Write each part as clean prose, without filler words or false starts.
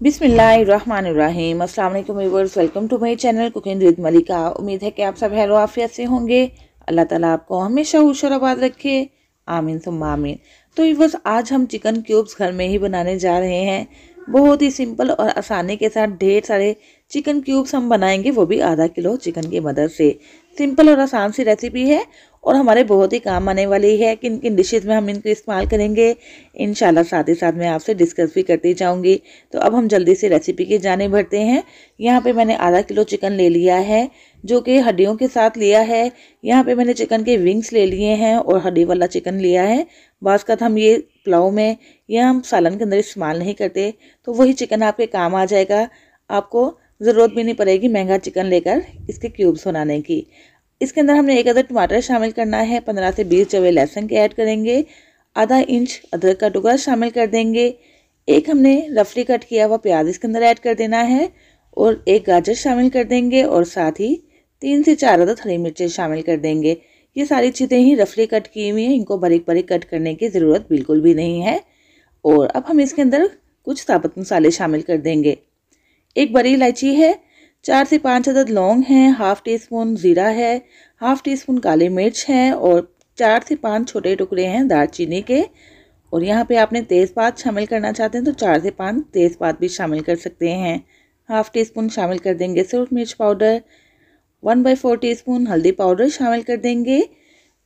बिस्मिल्लाहिर्रहमानिर्रहीम। अस्सलाम वालेकुम viewers, welcome to my channel cooking with Malika. उम्मीद है कि आप सब खैर आफियत से होंगे। अल्लाह ताला आपको हमेशा खुश और आबाद रखे, आमीन सुम्मा आमीन। तो व्यूअर्स, आज हम चिकन क्यूब्स घर में ही बनाने जा रहे हैं। बहुत ही सिंपल और आसानी के साथ ढेर सारे चिकन क्यूब्स हम बनाएंगे, वो भी आधा किलो चिकन की मदद से। सिंपल और आसान सी रेसिपी है और हमारे बहुत ही काम आने वाली है। किन किन डिशेज़ में हम इनको इस्तेमाल करेंगे इंशाल्लाह साथ ही साथ मैं आपसे डिस्कस भी करती जाऊंगी। तो अब हम जल्दी से रेसिपी की जाने बढ़ते हैं। यहाँ पे मैंने आधा किलो चिकन ले लिया है, जो कि हड्डियों के साथ लिया है। यहाँ पे मैंने चिकन के विंग्स ले लिए हैं और हड्डी वाला चिकन लिया है। बाज़ हम ये पुलाव में या हम सालन के अंदर इस्तेमाल नहीं करते, तो वही चिकन आपके काम आ जाएगा। आपको ज़रूरत भी नहीं पड़ेगी महंगा चिकन लेकर इसके क्यूब्स बनाने की। इसके अंदर हमने एक अदर टमाटर शामिल करना है, 15 से 20 जवे लहसुन के ऐड करेंगे, आधा इंच अदरक का टुकड़ा शामिल कर देंगे, एक हमने रफली कट किया हुआ प्याज इसके अंदर ऐड कर देना है और एक गाजर शामिल कर देंगे और साथ ही 3 से 4 अदद हरी मिर्चें शामिल कर देंगे। ये सारी चीज़ें ही रफली कट की हुई हैं, इनको बारीक बारीक कट करने की ज़रूरत बिल्कुल भी नहीं है। और अब हम इसके अंदर कुछ साबुत मसाले शामिल कर देंगे। एक बड़ी इलायची है, 4 से 5 अदद लौंग हैं, हाफ टी स्पून ज़ीरा है, हाफ टी स्पून काली मिर्च है और 4 से 5 छोटे टुकड़े हैं दालचीनी के। और यहाँ पे आपने तेज़पात शामिल करना चाहते हैं तो 4 से 5 तेज़पात भी शामिल कर सकते हैं। हाफ टी स्पून शामिल कर देंगे सूरज मिर्च पाउडर, 1/4 टीस्पून हल्दी पाउडर शामिल कर देंगे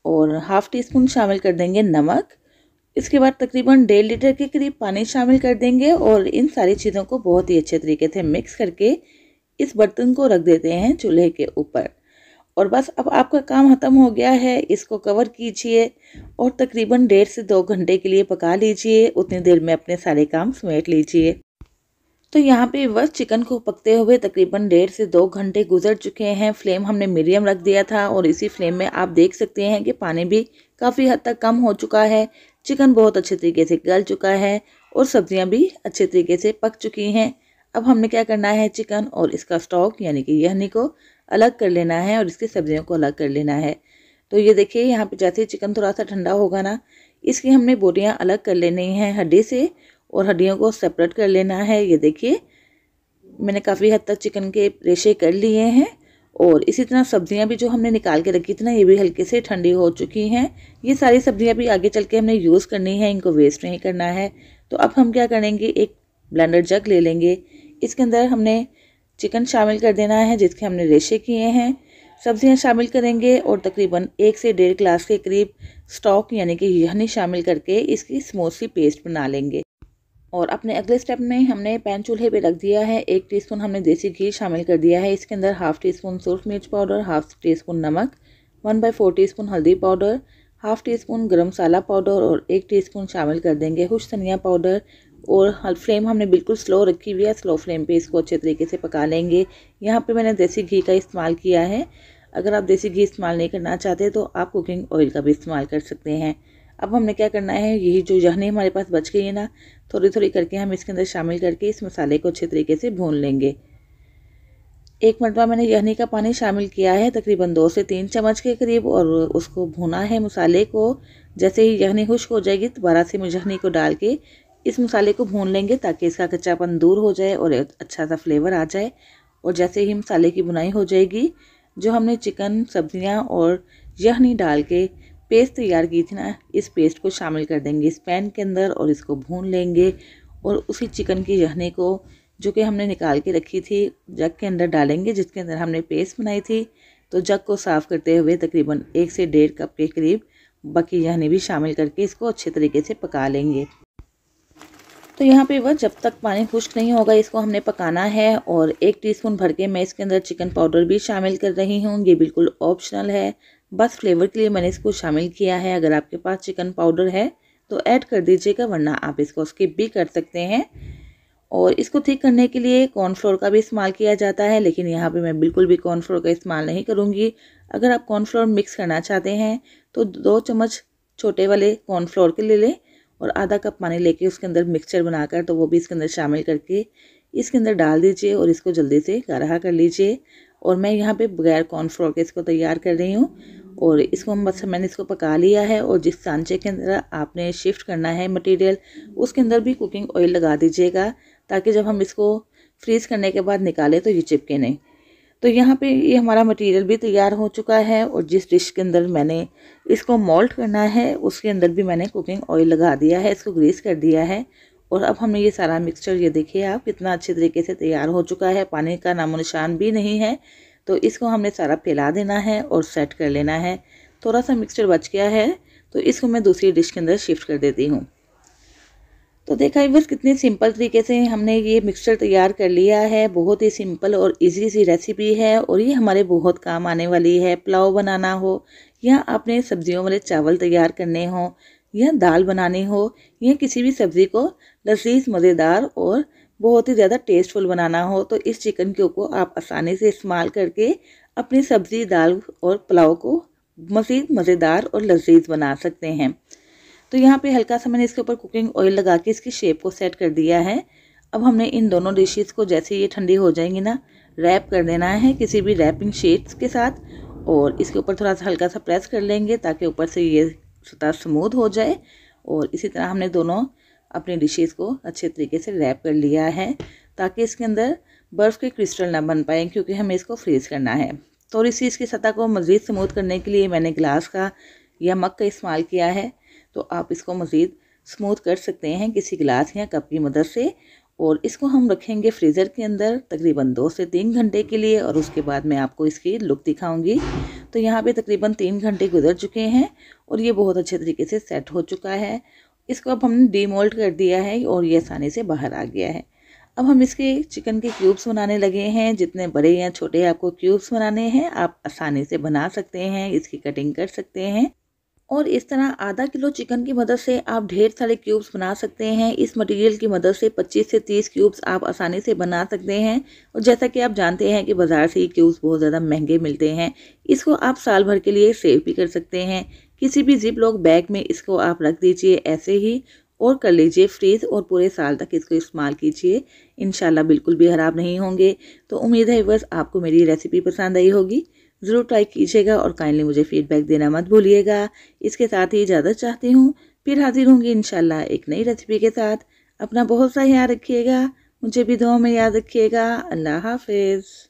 और हाफ टी स्पून शामिल कर देंगे नमक। इसके बाद तकरीबन 1.5 लीटर के करीब पानी शामिल कर देंगे और इन सारी चीज़ों को बहुत ही अच्छे तरीके से मिक्स करके इस बर्तन को रख देते हैं चूल्हे के ऊपर। और बस अब आपका काम ख़त्म हो गया है। इसको कवर कीजिए और तकरीबन 1.5 से 2 घंटे के लिए पका लीजिए। उतनी देर में अपने सारे काम समेट लीजिए। तो यहाँ पे बस चिकन को पकते हुए तकरीबन 1.5 से 2 घंटे गुजर चुके हैं। फ्लेम हमने मीडियम रख दिया था और इसी फ्लेम में आप देख सकते हैं कि पानी भी काफ़ी हद तक कम हो चुका है। चिकन बहुत अच्छे तरीके से गल चुका है और सब्जियाँ भी अच्छे तरीके से पक चुकी हैं। अब हमने क्या करना है, चिकन और इसका स्टॉक यानी कि यहनी को अलग कर लेना है और इसकी सब्जियों को अलग कर लेना है। तो ये देखिए, यहाँ पे जैसे ही चिकन थोड़ा सा ठंडा होगा ना, इसकी हमने बोटियाँ अलग कर लेनी हैं हड्डी से और हड्डियों को सेपरेट कर लेना है। ये देखिए, मैंने काफ़ी हद तक चिकन के रेशे कर लिए हैं और इसी तरह सब्जियां भी जो हमने निकाल के रखी थी ना, ये भी हल्के से ठंडी हो चुकी हैं। ये सारी सब्जियां भी आगे चल के हमने यूज़ करनी है, इनको वेस्ट नहीं करना है। तो अब हम क्या करेंगे, एक ब्लेंडर जग ले लेंगे, इसके अंदर हमने चिकन शामिल कर देना है जिसके हमने रेशे किए हैं, सब्जियां शामिल करेंगे और तकरीबन 1 से 1.5 गिलास के करीब स्टॉक यानी कि यहनी शामिल करके इसकी स्मूथ सी पेस्ट बना लेंगे। और अपने अगले स्टेप में हमने पैन चूल्हे पे रख दिया है। 1 टीस्पून हमने देसी घी शामिल कर दिया है। इसके अंदर हाफ टी स्पून सूरज मिर्च पाउडर, हाफ टी स्पून नमक, 1/4 टीस्पून हल्दी पाउडर, हाफ टी स्पून गर्म मसाला पाउडर और 1 टीस्पून शामिल कर देंगे खुश धनिया पाउडर। और फ्लेम हमने बिल्कुल स्लो रखी हुई है, स्लो फ्लेम पे इसको अच्छे तरीके से पका लेंगे। यहाँ पे मैंने देसी घी का इस्तेमाल किया है। अगर आप देसी घी इस्तेमाल नहीं करना चाहते तो आप कुकिंग ऑयल का भी इस्तेमाल कर सकते हैं। अब हमने क्या करना है, यही जो यहनी हमारे पास बच गई है ना, थोड़ी थोड़ी करके हम इसके अंदर शामिल करके इस मसाले को अच्छे तरीके से भून लेंगे। एक मरतबा मैंने यहनी का पानी शामिल किया है तकरीबन 2 से 3 चम्मच के करीब और उसको भुना है मसाले को। जैसे ही यहनी खुश्क हो जाएगी दोबारा से यहनी को डाल के इस मसाले को भून लेंगे ताकि इसका कच्चापन दूर हो जाए और अच्छा सा फ्लेवर आ जाए। और जैसे ही मसाले की बुनाई हो जाएगी, जो हमने चिकन, सब्जियाँ और यहनी डाल के पेस्ट तैयार की थी ना, इस पेस्ट को शामिल कर देंगे इस पैन के अंदर और इसको भून लेंगे। और उसी चिकन की यहनी को जो कि हमने निकाल के रखी थी जग के अंदर डालेंगे जिसके अंदर हमने पेस्ट बनाई थी। तो जग को साफ़ करते हुए तकरीबन 1 से 1.5 कप के करीब बाकी यहनी भी शामिल करके इसको अच्छे तरीके से पका लेंगे। तो यहाँ पे वह जब तक पानी खुश्क नहीं होगा इसको हमने पकाना है। और 1 टीस्पून भर के मैं इसके अंदर चिकन पाउडर भी शामिल कर रही हूँ। ये बिल्कुल ऑप्शनल है, बस फ्लेवर के लिए मैंने इसको शामिल किया है। अगर आपके पास चिकन पाउडर है तो ऐड कर दीजिएगा, वरना आप इसको स्किप भी कर सकते हैं। और इसको थिक करने के लिए कॉर्नफ्लोर का भी इस्तेमाल किया जाता है, लेकिन यहाँ पे मैं बिल्कुल भी कॉर्नफ्लोर का इस्तेमाल नहीं करूँगी। अगर आप कॉर्नफ्लोर मिक्स करना चाहते हैं तो 2 चम्मच छोटे वाले कॉर्नफ्लोर के ले लें और आधा कप पानी लेके उसके अंदर मिक्सचर बनाकर तो वो भी इसके अंदर शामिल करके इसके अंदर डाल दीजिए और इसको जल्दी से गाढ़ा कर लीजिए। और मैं यहाँ पे बगैर कॉर्नफ्लोर के इसको तैयार कर रही हूँ और इसको बस मैंने इसको पका लिया है। और जिस सांचे के अंदर आपने शिफ्ट करना है मटेरियल, उसके अंदर भी कुकिंग ऑयल लगा दीजिएगा ताकि जब हम इसको फ्रीज़ करने के बाद निकालें तो ये चिपके नहीं। तो यहाँ पे ये हमारा मटेरियल भी तैयार हो चुका है और जिस डिश के अंदर मैंने इसको मोल्ड करना है उसके अंदर भी मैंने कुकिंग ऑयल लगा दिया है, इसको ग्रीस कर दिया है। और अब हमने ये सारा मिक्सचर, ये देखिए आप कितना अच्छे तरीके से तैयार हो चुका है, पानी का नामो निशान भी नहीं है। तो इसको हमने सारा फैला देना है और सेट कर लेना है। थोड़ा सा मिक्सचर बच गया है तो इसको मैं दूसरी डिश के अंदर शिफ्ट कर देती हूँ। तो देखा बस कितने सिंपल तरीके से हमने ये मिक्सचर तैयार कर लिया है। बहुत ही सिंपल और इजी सी रेसिपी है और ये हमारे बहुत काम आने वाली है। पुलाव बनाना हो या आपने सब्जियों वाले चावल तैयार करने हो या दाल बनानी हो या किसी भी सब्ज़ी को लजीज मज़ेदार और बहुत ही ज़्यादा टेस्टफुल बनाना हो तो इस चिकन क्यूब को आप आसानी से इस्तेमाल करके अपनी सब्ज़ी, दाल और पुलाव को मज़ीद मज़ेदार और लजीज बना सकते हैं। तो यहाँ पे हल्का सा मैंने इसके ऊपर कुकिंग ऑयल लगा के इसकी शेप को सेट कर दिया है। अब हमने इन दोनों डिशेस को जैसे ये ठंडी हो जाएंगी ना, रैप कर देना है किसी भी रैपिंग शीट्स के साथ और इसके ऊपर थोड़ा सा हल्का सा प्रेस कर लेंगे ताकि ऊपर से ये सतह स्मूथ हो जाए। और इसी तरह हमने दोनों अपनी डिशेस को अच्छे तरीके से रैप कर लिया है ताकि इसके अंदर बर्फ़ के क्रिस्टल ना बन पाए, क्योंकि हमें इसको फ्रीज़ करना है। तो इसी इसकी सतह को मज़ीद स्मूथ करने के लिए मैंने ग्लास का या मग का इस्तेमाल किया है। तो आप इसको मज़ीद स्मूथ कर सकते हैं किसी गिलास या कप की मदद से। और इसको हम रखेंगे फ्रीज़र के अंदर तकरीबन 2 से 3 घंटे के लिए और उसके बाद मैं आपको इसकी लुक दिखाऊंगी। तो यहाँ पे तकरीबन 3 घंटे गुजर चुके हैं और ये बहुत अच्छे तरीके से सेट हो चुका है। इसको अब हमने डीमोल्ड कर दिया है और ये आसानी से बाहर आ गया है। अब हम इसके चिकन के क्यूब्स बनाने लगे हैं। जितने बड़े या छोटे आपको क्यूब्स बनाने हैं आप आसानी से बना सकते हैं, इसकी कटिंग कर सकते हैं और इस तरह आधा किलो चिकन की मदद से आप ढेर सारे क्यूब्स बना सकते हैं। इस मटेरियल की मदद से 25 से 30 क्यूब्स आप आसानी से बना सकते हैं। और जैसा कि आप जानते हैं कि बाज़ार से ये क्यूब्स बहुत ज़्यादा महंगे मिलते हैं। इसको आप साल भर के लिए सेव भी कर सकते हैं। किसी भी जिप लॉक बैग में इसको आप रख दीजिए ऐसे ही और कर लीजिए फ्रीज़ और पूरे साल तक इसको इस्तेमाल कीजिए। इंशाल्लाह बिल्कुल भी ख़राब नहीं होंगे। तो उम्मीद है बस आपको मेरी रेसिपी पसंद आई होगी। ज़रूर ट्राई कीजिएगा और काइंडली मुझे फीडबैक देना मत भूलिएगा। इसके साथ ही इजाज़त चाहती हूँ, फिर हाजिर होंगी इंशाल्लाह एक नई रेसिपी के साथ। अपना बहुत सा ख्याल रखिएगा, मुझे भी दुआ में याद रखिएगा। अल्लाह हाफिज़।